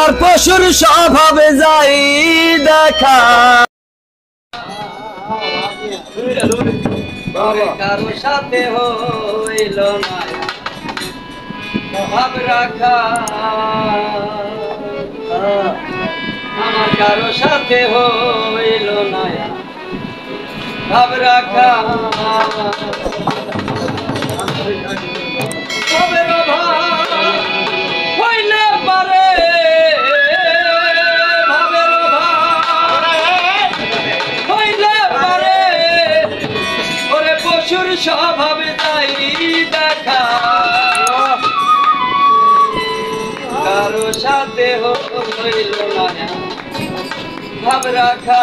আর পশুর স্বভাবে যাই দেখা কারো সাথে হইল না ভাব রাখা আমার কারো সাথে হইল না ভাব রাখা ভাবের অভাব হইলে পারে ভাবের অভাব হইলে পারে ওরে পশুর স্বভাবে তাই দেখা কারো সাথে হইল না ভাব রাখা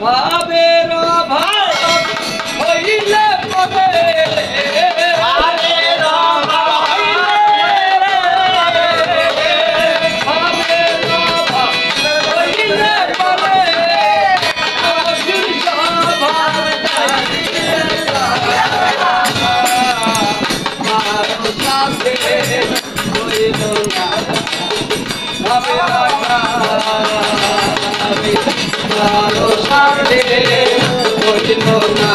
ভাবের অভাব হইলে পরে ভাবের অভাব হইলে পরে পশুর স্বভাব কারো সাথে হইল না ভাবে রাখা কারো সাথে হইল না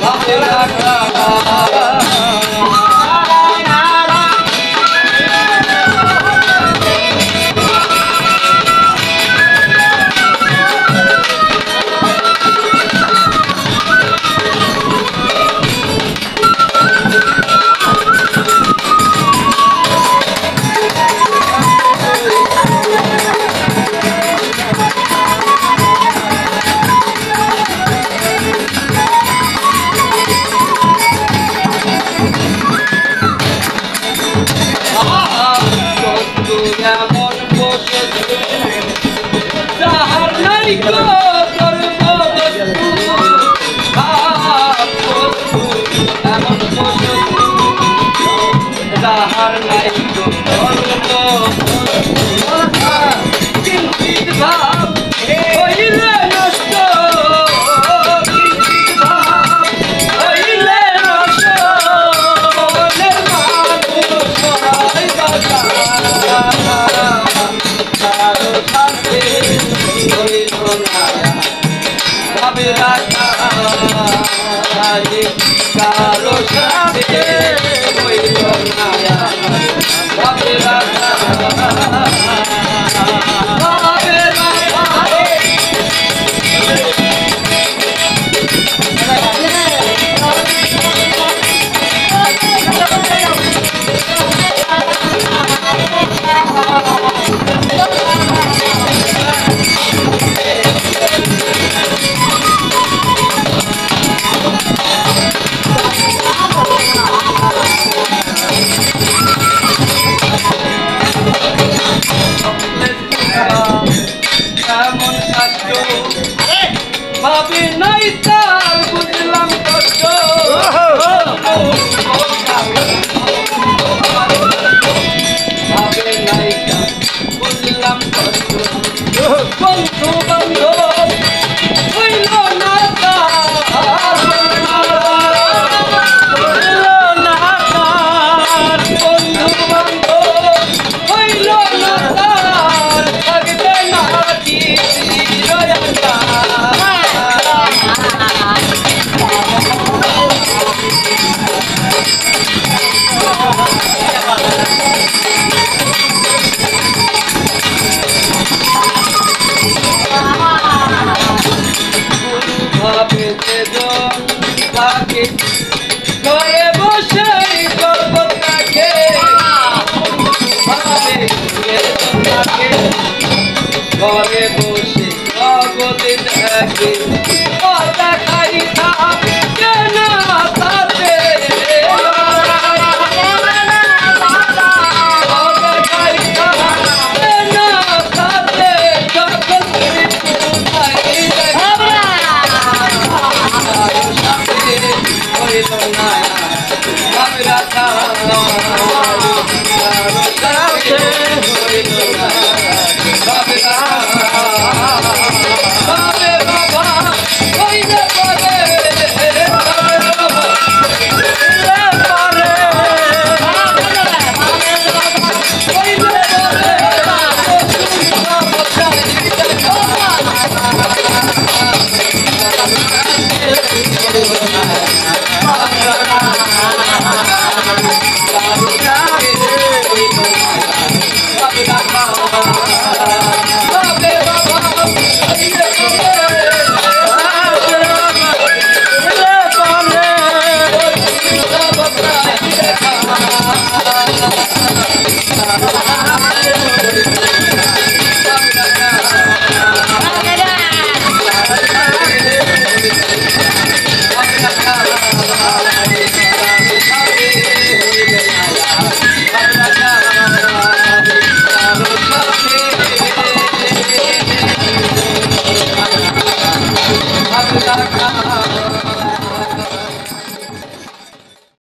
ভাবে রাখা এমন বসে যাহার নাই গো এমন বসে যাহার নাই গো কিঞ্চিত ভাব হইলে নষ্ট কিঞ্চিত ভাব হইলে নষ্ট মনের মানুষ সহায় বাধা কারো সাথে হইল না ভাবে রাখা কারো সাথে হইল না ভাবে রাখা ভাবে রাখা এমন কষ্ট ভাবে নাই তার বুঝলাম কষ্ট ভাবে নাই তার বুঝলাম কষ্ট বন্ধু বান্ধব হইল না তার হইল না তার বন্ধু বান্ধব হইল না তার থাকবে না ও